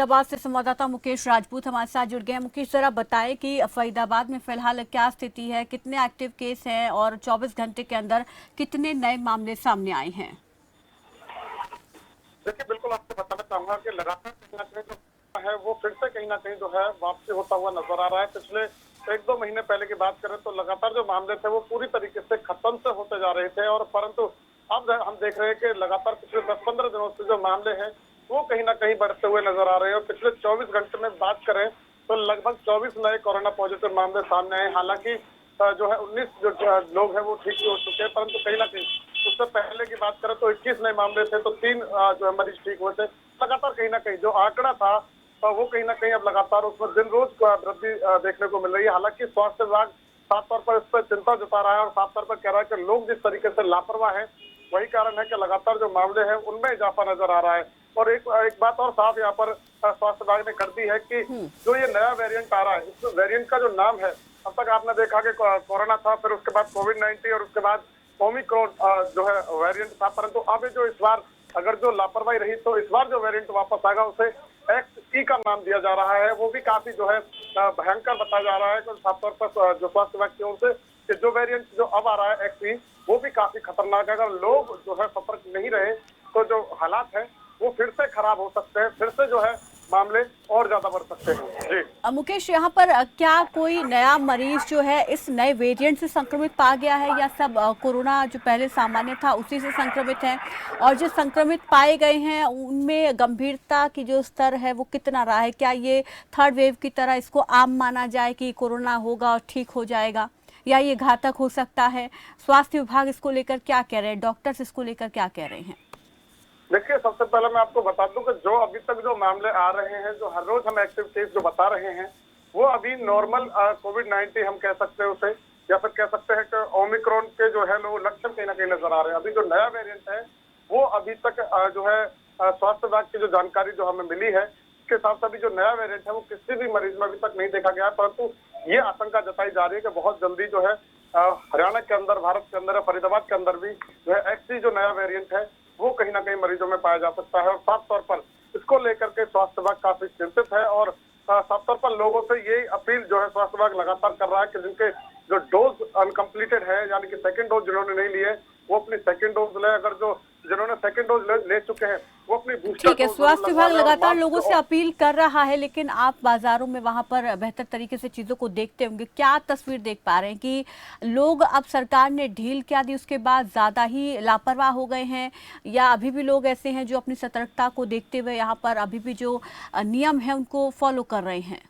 फरीदाबाद से संवाददाता मुकेश राजपूत हमारे साथ जुड़ गए हैं। मुकेश, जरा बताएं कि फरीदाबाद में फिलहाल क्या स्थिति है, कितने एक्टिव केस हैं और 24 घंटे के अंदर कितने नए मामले सामने आए हैं। देखिए, बिल्कुल आपको बताना चाहूंगा कि लगातार कहीं ना कहीं जो है वो फिर से कहीं ना कहीं जो है वापसी होता हुआ नजर आ रहा है। पिछले 1-2 महीने पहले की बात करें तो लगातार जो मामले थे वो पूरी तरीके से खत्म से होते जा रहे थे, और परंतु अब हम देख रहे हैं कि लगातार पिछले 10-15 दिनों से जो मामले हैं वो कहीं ना कहीं बढ़ते हुए नजर आ रहे हैं। और पिछले 24 घंटे में बात करें तो लगभग 24 नए कोरोना पॉजिटिव मामले सामने आए। हालांकि जो है 19 जो लोग हैं वो ठीक भी हो चुके हैं, परंतु कहीं ना कहीं उससे पहले की बात करें तो 21 नए मामले थे, तो 3 जो है मरीज ठीक हुए थे। लगातार कहीं ना कहीं जो आंकड़ा था वो कहीं ना कहीं अब लगातार उसमें दिन रोज वृद्धि देखने को मिल रही है। हालांकि स्वास्थ्य विभाग साफ तौर पर इस पर चिंता जता रहा है और साफ तौर पर कह रहा है कि लोग जिस तरीके से लापरवाह है वही कारण है कि लगातार जो मामले हैं उनमें इजाफा नजर आ रहा है। और एक बात और साफ यहाँ पर स्वास्थ्य विभाग ने कर दी है कि जो ये नया वेरिएंट आ रहा है, इस वेरिएंट का जो नाम है, अब तक आपने देखा कि कोरोना था, फिर उसके बाद कोविड-19 और उसके बाद ओमिक्रॉन जो है वेरिएंट था, परंतु अब जो इस बार अगर जो लापरवाही रही तो इस बार जो वेरिएंट वापस आएगा उसे XE का नाम दिया जा रहा है। वो भी काफी जो है भयंकर बताया जा रहा है कि साफ तौर पर जो स्वास्थ्य विभाग की ओर से कि जो वेरिएंट जो अब आ रहा है XE वो भी काफी खतरनाक है। अगर लोग जो है सतर्क नहीं रहे तो जो हालात है वो फिर से खराब हो सकते हैं, फिर से जो है मामले और ज्यादा बढ़ सकते हैं। जी मुकेश, यहाँ पर क्या कोई नया मरीज जो है इस नए वेरिएंट से संक्रमित पा गया है या सब कोरोना जो पहले सामान्य था उसी से संक्रमित है? और जो संक्रमित पाए गए हैं उनमें गंभीरता की जो स्तर है वो कितना रहा है? क्या ये थर्ड वेव की तरह इसको आम माना जाए कि कोरोना होगा और ठीक हो जाएगा, या ये घातक हो सकता है? स्वास्थ्य विभाग इसको लेकर क्या कह रहे हैं, डॉक्टर्स इसको लेकर क्या कह रहे हैं? देखिए, सबसे पहले मैं आपको बता दूं कि जो अभी तक जो मामले आ रहे हैं, जो हर रोज हम एक्टिव केस जो बता रहे हैं, वो अभी नॉर्मल कोविड-19 हम कह सकते हैं उसे, या फिर कह सकते हैं कि ओमिक्रॉन के जो है लोग लक्षण कहीं ना कहीं नजर आ रहे हैं। अभी जो नया वेरिएंट है वो अभी तक जो है स्वास्थ्य विभाग की जो जानकारी जो हमें मिली है उसके हिसाब से अभी जो नया वेरिएंट है वो किसी भी मरीज में अभी तक नहीं देखा गया है, परंतु ये आशंका जताई जा रही है कि बहुत जल्दी जो है हरियाणा के अंदर, भारत के अंदर, फरीदाबाद के अंदर भी जो है XE जो नया वेरिएंट है वो कहीं ना कहीं मरीजों में पाया जा सकता है। और साफ तौर पर इसको लेकर के स्वास्थ्य विभाग काफी चिंतित है, और साफ तौर पर लोगों से ये अपील जो है स्वास्थ्य विभाग लगातार कर रहा है कि जिनके जो डोज अनकम्प्लीटेड है, यानी कि सेकंड डोज जिन्होंने नहीं लिए वो अपनी सेकंड डोज ले। अगर जो जिन्होंने सेकंड डोज ले चुके हैं वो अपनी बूस्टर ठीक है, डोज स्वास्थ्य विभाग लगातार लोगों से और अपील कर रहा है, लेकिन आप बाजारों में वहां पर बेहतर तरीके से चीजों को देखते होंगे। क्या तस्वीर देख पा रहे हैं कि लोग अब सरकार ने ढील क्या दी उसके बाद ज्यादा ही लापरवाह हो गए हैं, या अभी भी लोग ऐसे हैं जो अपनी सतर्कता को देखते हुए यहाँ पर अभी भी जो नियम है उनको फॉलो कर रहे हैं?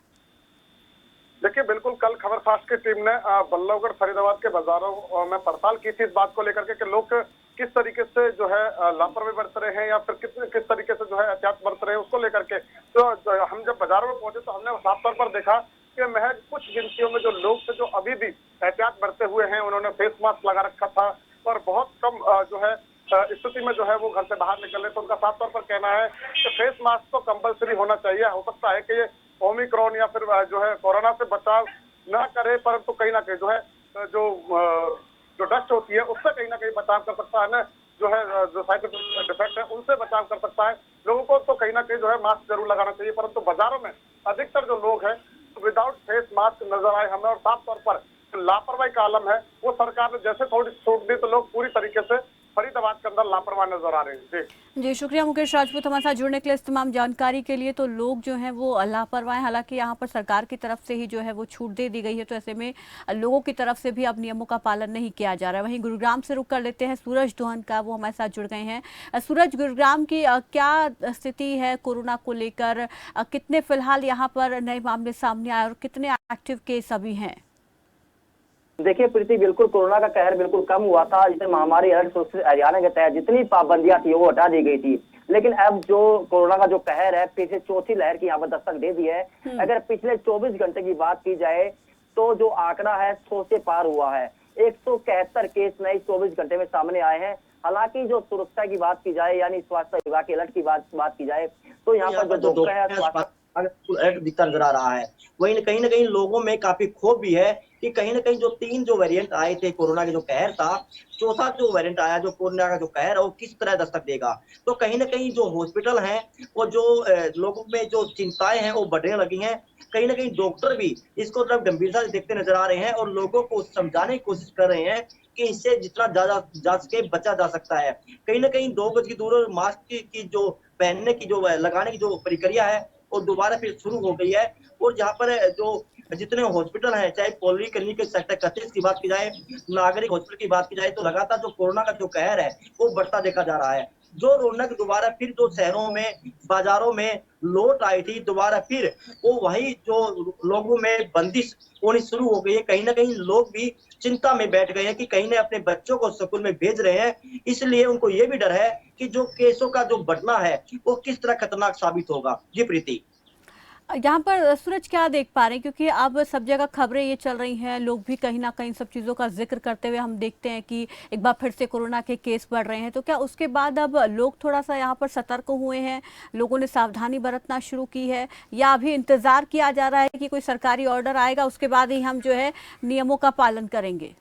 देखिए, बिल्कुल कल खबरसाश की टीम ने बल्लभगढ़ फरीदाबाद के बाजारों में पड़ताल की थी इस बात को लेकर के लोग किस तरीके से जो है लापरवाही बरत रहे हैं या फिर किस तरीके से जो है एहतियात बरत रहे हैं उसको लेकर के। तो हम जब बाजारों में पहुंचे तो हमने साफ तौर पर देखा कि महज कुछ गिनतियों में जो लोग थे जो अभी भी एहतियात बरते हुए हैं, उन्होंने फेस मास्क लगा रखा था, और बहुत कम जो है स्थिति में जो है वो घर से बाहर निकल रहे। तो उनका साफ तौर पर कहना है कि फेस मास्क तो कंपलसरी होना चाहिए। हो सकता है कि ये ओमिक्रॉन या फिर जो है कोरोना से बचाव न करे, परंतु कहीं ना कहीं जो है जो डस्ट होती है उससे कहीं ना कहीं बचाव कर सकता है ना, जो है जो साइड इफेक्ट है उनसे बचाव कर सकता है। लोगों को तो कहीं ना कहीं जो है मास्क जरूर लगाना चाहिए, परंतु बाजारों में अधिकतर जो लोग हैं विदाउट फेस मास्क नजर आए हमें, और साफ तौर पर लापरवाही का आलम है। वो सरकार ने जैसे थोड़ी छूट दी तो लोग पूरी तरीके से फरीदाबाद के अंदर लापरवाह नजर आ रहे हैं। जी, शुक्रिया मुकेश राजपूत हमारे साथ जुड़ने के लिए, इस तमाम जानकारी के लिए। तो लोग जो हैं वो लापरवाह हैं, हालांकि यहाँ पर सरकार की तरफ से ही जो है वो छूट दे दी गई है, तो ऐसे में लोगों की तरफ से भी अब नियमों का पालन नहीं किया जा रहा है। वहीं गुरुग्राम से रुक कर लेते हैं सूरज दोहन का, वो हमारे साथ जुड़ गए हैं। सूरज, गुरुग्राम की क्या स्थिति है कोरोना को लेकर? कितने फिलहाल यहाँ पर नए मामले सामने आए और कितने एक्टिव केस अभी हैं? देखिए प्रीति, बिल्कुल कोरोना का कहर बिल्कुल कम हुआ था। जितने महामारी अलर्ट हरियाणा के तहत जितनी पाबंदियां थी वो हटा दी गई थी, लेकिन अब जो कोरोना का जो कहर है फिर से चौथी लहर की यहाँ पर दस्तक दे दी है। अगर पिछले 24 घंटे की बात की जाए तो जो आंकड़ा है 100 से पार हुआ है। 171 केस नए 24 घंटे में सामने आए हैं। हालांकि जो सुरक्षा की बात की जाए, यानी स्वास्थ्य विभाग के अलर्ट की बात की जाए, तो यहाँ पर जो डॉक्टर है अलर्ट दिखता नजर आ रहा है। वहीं कहीं ना कहीं लोगों में काफी क्षोभ भी है कि कहीं ना कहीं जो 3 जो वेरिएंट आए थे कोरोना के जो कहर था, चौथा जो वेरिएंट आया जो कोरोना का जो कहर है वो किस तरह दस्तक देगा। तो कहीं ना कहीं जो हॉस्पिटल हैं और जो लोगों में जो चिंताएं हैं वो बढ़ने लगी हैं। कहीं ना कहीं डॉक्टर भी इसको तरफ गंभीरता से देखते नजर आ रहे हैं और लोगों को समझाने की कोशिश कर रहे हैं कि इससे जितना ज्यादा जा सके बचा जा सकता है। कहीं ना कहीं 2 गज की दूरी और मास्क की जो पहनने की जो लगाने की जो प्रक्रिया है वो दोबारा फिर शुरू हो गई है। और जहाँ पर जो जितने हॉस्पिटल हैं, चाहे पॉली क्लिनिक सेक्टर 31 की बात की जाए, नागरिक हॉस्पिटल की बात की जाए, तो लगातार जो कोरोना का जो कहर है वो बढ़ता देखा जा रहा है। जो रौनक दोबारा फिर जो शहरों में बाजारों में लौट आई थी, दोबारा फिर वो वही जो लोगों में बंदिश होनी शुरू हो गई है। कहीं ना कहीं लोग भी चिंता में बैठ गए हैं कि कहीं ने अपने बच्चों को स्कूल में भेज रहे हैं, इसलिए उनको ये भी डर है कि जो केसों का जो बढ़ना है वो किस तरह खतरनाक साबित होगा। जी प्रीति। यहाँ पर सूरज क्या देख पा रहे हैं, क्योंकि अब सब जगह खबरें ये चल रही हैं, लोग भी कहीं ना कहीं सब चीज़ों का जिक्र करते हुए हम देखते हैं कि एक बार फिर से कोरोना के केस बढ़ रहे हैं। तो क्या उसके बाद अब लोग थोड़ा सा यहाँ पर सतर्क हुए हैं, लोगों ने सावधानी बरतना शुरू की है, या अभी इंतजार किया जा रहा है कि कोई सरकारी ऑर्डर आएगा उसके बाद ही हम जो है नियमों का पालन करेंगे?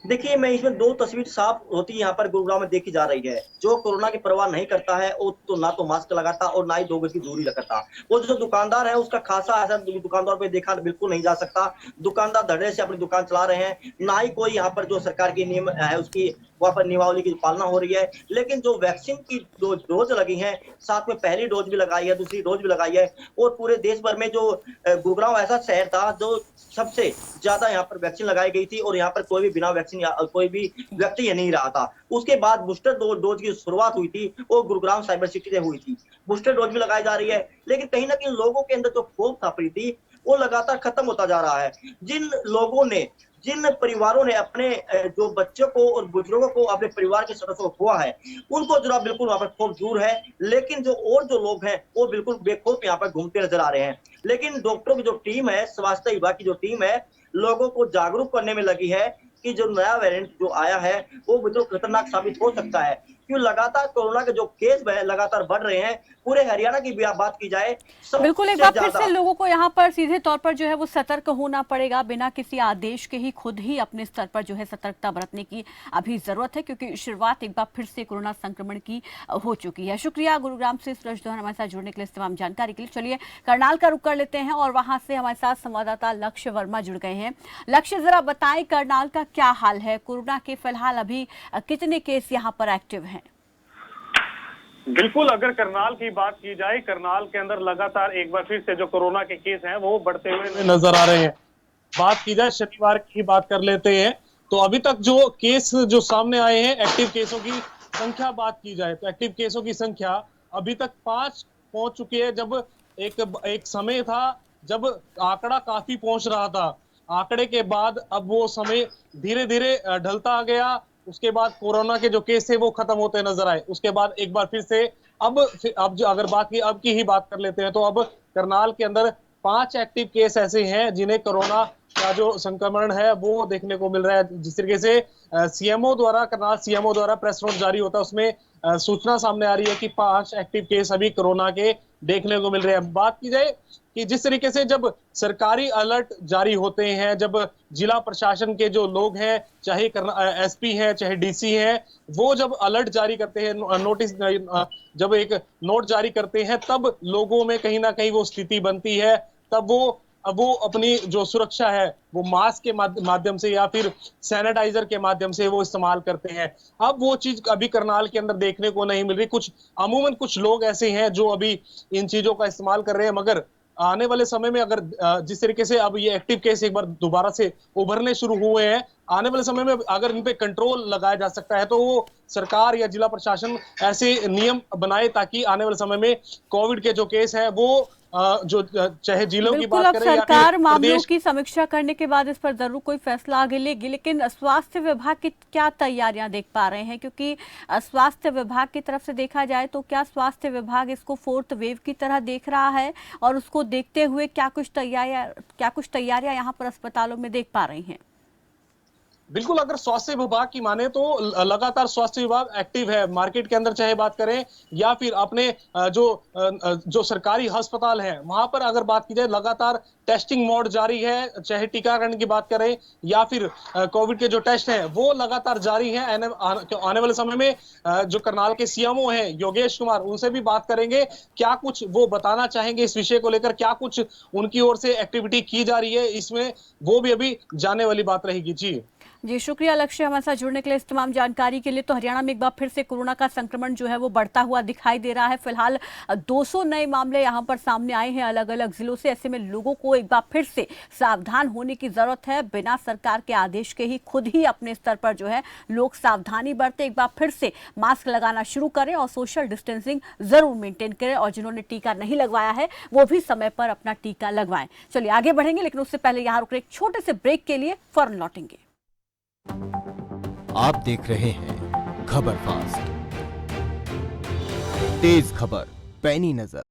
देखिए, मैं इसमें 2 तस्वीर साफ होती यहाँ पर गुरुग्राम में देखी जा रही है। जो कोरोना की परवाह नहीं करता है वो तो ना तो मास्क लगाता और ना ही 2 गज की दूरी रखता। वो जो दुकानदार है उसका खासा असर दुकानदार पे देखा बिल्कुल नहीं जा सकता। दुकानदार धड़े से अपनी दुकान चला रहे हैं, ना ही कोई यहाँ पर जो सरकार की नियम है उसकी वहाँ पर नियमावली की पालना हो रही है। लेकिन जो वैक्सीन की जो डोज लगी है, साथ में पहली डोज भी लगाई है, दूसरी डोज भी लगाई है, और पूरे देश भर में जो गुरुग्राम ऐसा शहर था जो सबसे ज्यादा यहाँ पर वैक्सीन लगाई गई थी और यहाँ पर कोई भी बिना वैक्सीन या कोई भी व्यक्ति नहीं रहा था। उसके बाद बूस्टर डोज की शुरुआत हुई थी वो गुरुग्राम साइबर सिटी से हुई थी। बूस्टर डोज भी लगाई जा रही है, लेकिन कहीं ना कहीं लोगों के अंदर जो क्षोभ था प्रीति वो लगातार खत्म होता जा रहा है। जिन लोगों ने जिन परिवारों ने अपने जो बच्चों को और बुजुर्गों को अपने परिवार के सदस्यों को खोआ है उनको जरा बिल्कुल वहां पर क्षोभ दूर है। लेकिन जो लोग हैं वो बिल्कुल बेखौफ यहाँ पर घूमते नजर आ रहे हैं। लेकिन डॉक्टरों की जो टीम है, स्वास्थ्य विभाग की जो टीम है, लोगों को जागरूक करने में लगी है कि जो नया वेरिएंट जो आया है वो बिल्कुल खतरनाक साबित हो सकता है। क्यों लगातार कोरोना के जो केस लगातार बढ़ रहे हैं। पूरे हरियाणा की भी बात की जाए बिल्कुल, एक सबसे बार फिर ज्यादा से लोगों को यहाँ पर सीधे तौर पर जो है वो सतर्क होना पड़ेगा, बिना किसी आदेश के ही खुद ही अपने स्तर पर जो है सतर्कता बरतने की अभी जरूरत है, क्योंकि शुरुआत एक बार फिर से कोरोना संक्रमण की हो चुकी है। शुक्रिया गुरुग्राम से सूरज दोहन हमारे साथ जुड़ने के लिए, तमाम जानकारी के लिए। चलिए करनाल का रुख कर लेते हैं और वहां से हमारे साथ संवाददाता लक्ष्य वर्मा जुड़ गए हैं। लक्ष्य, जरा बताएं करनाल का क्या हाल है, कोरोना के फिलहाल अभी कितने केस यहाँ पर एक्टिव हैं? बिल्कुल, अगर करनाल की बात की जाए, करनाल के अंदर लगातार एक बार फिर से जो कोरोना के केस हैं वो बढ़ते हुए नजर आ रहे हैं। बात की जाए शनिवार की बात कर लेते हैं, तो अभी तक जो केस जो सामने आए हैं, एक्टिव केसों की संख्या बात की जाए तो एक्टिव केसों की संख्या अभी तक 5 पहुंच चुकी है। जब एक समय था जब आंकड़ा काफी पहुंच रहा था, आंकड़े के बाद अब वो समय धीरे धीरे ढलता गया। उसके बाद कोरोना के जो केस थे वो खत्म होते नजर आए। उसके बाद एक बार फिर से अब जो अगर अब की ही बात कर लेते हैं, तो अब करनाल के अंदर 5 एक्टिव केस ऐसे हैं जिन्हें कोरोना का जो संक्रमण है वो देखने को मिल रहा है। जिस तरीके से करनाल सीएमओ द्वारा प्रेस नोट जारी होता है, उसमें सूचना सामने आ रही है कि 5 एक्टिव केस अभी कोरोना के देखने को मिल रहे हैं। बात की जाए कि जिस तरीके से जब सरकारी अलर्ट जारी होते हैं, जब जिला प्रशासन के जो लोग हैं, चाहे एसपी हैं चाहे डीसी हैं, वो जब अलर्ट जारी करते हैं, नोटिस जब एक नोट जारी करते हैं, तब लोगों में कहीं ना कहीं वो स्थिति बनती है। तब वो अपनी जो सुरक्षा है वो मास्क के माध्यम से या फिर सैनिटाइजर के माध्यम से वो इस्तेमाल करते हैं। अब वो चीज अभी करनाल के अंदर देखने को नहीं मिल रही। अमूमन कुछ लोग ऐसे हैं जो अभी इन चीजों का इस्तेमाल कर रहे हैं, मगर आने वाले समय में अगर जिस तरीके से अब ये एक्टिव केस एक बार दोबारा से उभरने शुरू हुए हैं, आने वाले समय में अगर इन पे कंट्रोल लगाया जा सकता है तो वो सरकार या जिला प्रशासन ऐसे नियम बनाए ताकि आने वाले समय में कोविड के जो केस है वो जो चाहे जिलों की बिल्कुल, बात अब करें सरकार मामलों की समीक्षा करने के बाद इस पर जरूर कोई फैसला आगे लेगी। लेकिन स्वास्थ्य विभाग की क्या तैयारियां देख पा रहे हैं, क्योंकि स्वास्थ्य विभाग की तरफ से देखा जाए तो क्या स्वास्थ्य विभाग इसको 4th वेव की तरह देख रहा है, और उसको देखते हुए क्या कुछ तैयारियां यहाँ पर अस्पतालों में देख पा रही हैं? बिल्कुल, अगर स्वास्थ्य विभाग की माने तो लगातार स्वास्थ्य विभाग एक्टिव है मार्केट के अंदर, चाहे बात करें या फिर अपने जो सरकारी अस्पताल है वहां पर अगर बात की जाए, लगातार टेस्टिंग मोड जारी है, चाहे टीकाकरण की बात करें या फिर कोविड के जो टेस्ट हैं वो लगातार जारी है। आने वाले समय में जो करनाल के सीएमओ हैं योगेश कुमार, उनसे भी बात करेंगे, क्या कुछ वो बताना चाहेंगे इस विषय को लेकर, क्या कुछ उनकी ओर से एक्टिविटी की जा रही है इसमें, वो भी अभी जानने वाली बात रहेगी। जी शुक्रिया लक्ष्य, हमारे साथ जुड़ने के लिए, इस तमाम जानकारी के लिए। तो हरियाणा में एक बार फिर से कोरोना का संक्रमण जो है वो बढ़ता हुआ दिखाई दे रहा है। फिलहाल 200 नए मामले यहां पर सामने आए हैं अलग अलग जिलों से। ऐसे में लोगों को एक बार फिर से सावधान होने की जरूरत है। बिना सरकार के आदेश के ही खुद ही अपने स्तर पर जो है लोग सावधानी बरतें, एक बार फिर से मास्क लगाना शुरू करें और सोशल डिस्टेंसिंग जरूर मेंटेन करें। और जिन्होंने टीका नहीं लगवाया है वो भी समय पर अपना टीका लगवाएं। चलिए आगे बढ़ेंगे, लेकिन उससे पहले यहाँ रुक रहे एक छोटे से ब्रेक के लिए, फौरन लौटेंगे। आप देख रहे हैं खबर फास्ट, तेज खबर, पैनी नजर।